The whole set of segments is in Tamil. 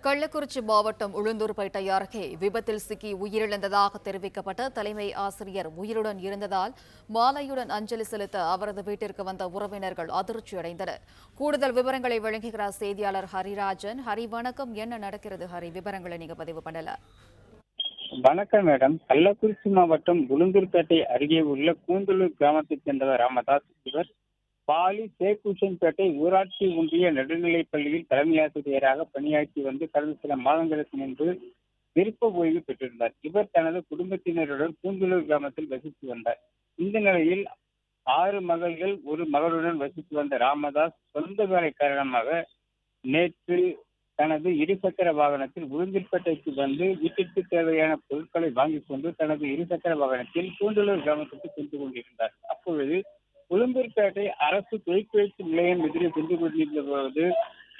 கள்ளக்குறிச்சி மாவட்டம் உளுந்தூர்பேட்டை அருகே விபத்தில் சிக்கி உயிரிழந்ததாக தெரிவிக்கப்பட்ட தலைமை ஆசிரியர் உயிருடன் இருந்ததால் மாலையுடன் அஞ்சலி செலுத்த அவரது வீட்டிற்கு வந்த உறவினர்கள் அதிர்ச்சியடைந்தனர். கூடுதல் விவரங்களை வழங்குகிறார் செய்தியாளர் ஹரிராஜன். ஹரி, வணக்கம். என்ன நடக்கிறது ஹரி? விவரங்களை நீங்க பதிவு பண்ணல. வணக்கம் மேடம். கள்ளக்குறிச்சி மாவட்டம் உளுந்தூர்பேட்டை அருகே உள்ள கூந்தலூர் கிராமத்தைச் சேர்ந்தவர் ராமதாஸ். இவர் பாலி சேக்குஷன்பேட்டை ஊராட்சி ஒன்றிய நடுநிலைப் பள்ளியில் தலைமை ஆசிரியராக பணியாற்றி வந்து கடந்த சில மாதங்களுக்கு முன்பு விருப்ப ஓய்வு பெற்றிருந்தார். இவர் தனது குடும்பத்தினருடன் கூந்தலூர் கிராமத்தில் வசித்து வந்தார். இந்த நிலையில் 6 மகள்கள், ஒரு மகளுடன் வசித்து வந்த ராமதாஸ் சொந்த வேலை காரணமாக நேற்று தனது இருசக்கர வாகனத்தில் உளுந்தூர்பேட்டைக்கு வந்து வீட்டிற்கு தேவையான பொருட்களை வாங்கிக் கொண்டு தனது இருசக்கர வாகனத்தில் கூந்தலூர் கிராமத்திற்கு சென்று கொண்டிருந்தார். அப்பொழுது உளுந்தூர்பேட்டை அரசு தொழிற்பயிற்சி நிலையம் எதிரே சென்று கொண்டிருந்த போது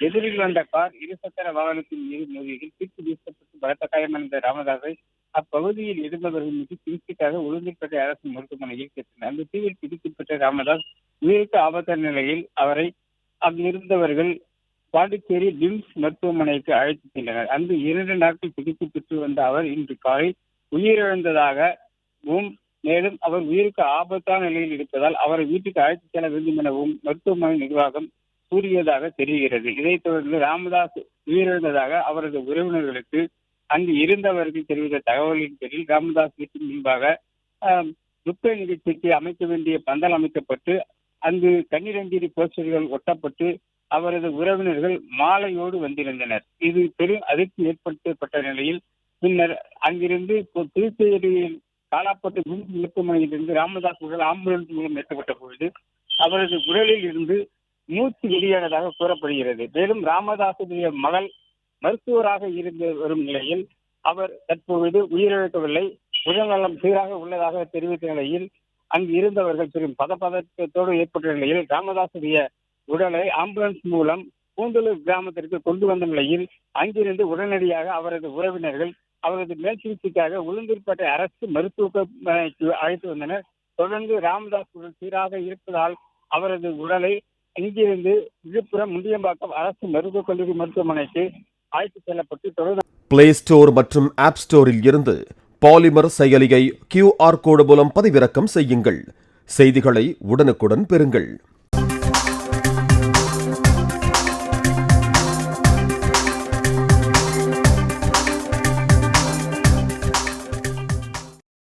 எதிரில் வந்த கார் இருசக்கர வாகனத்தின் மீது மோதியதில் தீர்த்து வீசப்பட்டு பலத்த காயமடைந்த ராமதாஸை அப்பகுதியில் இருந்தவர்கள் மீது சிகிச்சைக்காக உளுந்தூர்பேட்டை அரசு மருத்துவமனையில் சேர்த்தனர். அந்த தீவில் சிகிச்சைப்பட்ட ராமதாஸ் உயிருக்கு ஆபத்தான நிலையில் அவரை அங்கிருந்தவர்கள் பாண்டிச்சேரி டிம்ஸ் மருத்துவமனைக்கு அழைத்து சென்றனர். அங்கு 2 நாட்கள் சிகிச்சை பெற்று வந்த அவர் இன்று காலை உயிரிழந்ததாகவும், மேலும் அவர் உயிருக்கு ஆபத்தான நிலையில் இருப்பதால் அவரை வீட்டுக்கு அழைத்து செல்ல வேண்டும் எனவும் மருத்துவமனை நிர்வாகம் கூறியதாக தெரிகிறது. இதைத் தொடர்ந்து ராமதாஸ் உயிரிழந்ததாக அவரது உறவினர்களுக்கு அங்கு இருந்தவர்கள் தெரிவித்த தகவலின் பேரில் ராமதாஸ் வீட்டின் முன்பாக துக்க நிகழ்ச்சிக்கு அமைக்க வேண்டிய பந்தல் அமைக்கப்பட்டு அங்கு கண்ணீரஞ்சலி போஸ்டர்கள் ஒட்டப்பட்டு அவரது உறவினர்கள் மாலையோடு வந்திருந்தனர். இது பெரும் அதிர்ச்சி ஏற்படுத்தப்பட்ட நிலையில் பின்னர் அங்கிருந்து புதுச்சேரியில் காலாப்பட்டு விம்ஸ் மருத்துவமனையிலிருந்து ராமதாஸ் உடல் ஆம்புலன்ஸ் மூலம் ஏற்றப்பட்ட பொழுது அவரது உடலில் இருந்து மூச்சு வெளியானதாக கூறப்படுகிறது. மேலும் ராமதாசுடைய மகள் மருத்துவராக இருந்து வரும் நிலையில் அவர் தற்பொழுது உயிரிழக்கவில்லை, உடல்நலம் சீராக உள்ளதாக தெரிவித்த நிலையில் அங்கு இருந்தவர்கள் பெரும் பதப்பதத்தோடு ஏற்பட்ட நிலையில் ராமதாசுடைய உடலை ஆம்புலன்ஸ் மூலம் கூந்தலூர் கிராமத்திற்கு கொண்டு வந்த நிலையில் அங்கிருந்து உடனடியாக அவரது உறவினர்கள் அவரது மேல் சிகிச்சைக்காக உளுந்தூர்பேட்டை அரசு மருத்துவமனைக்கு அழைத்து வந்தனர். தொடர்ந்து ராமதாஸ் உடல் சீராக இருப்பதால் அவரது உடலை இங்கிருந்து விழுப்புரம் முண்டியம்பாக்கம் அரசு மருத்துவக் கல்லூரி மருத்துவமனைக்கு அழைத்து செல்லப்பட்டு தொடர்ந்து பிளே ஸ்டோர் மற்றும் ஆப் ஸ்டோரில் இருந்து பாலிமர் செயலியை QR கோடு மூலம் பதிவிறக்கம் செய்யுங்கள். செய்திகளை உடனுக்குடன் பெறுங்கள்.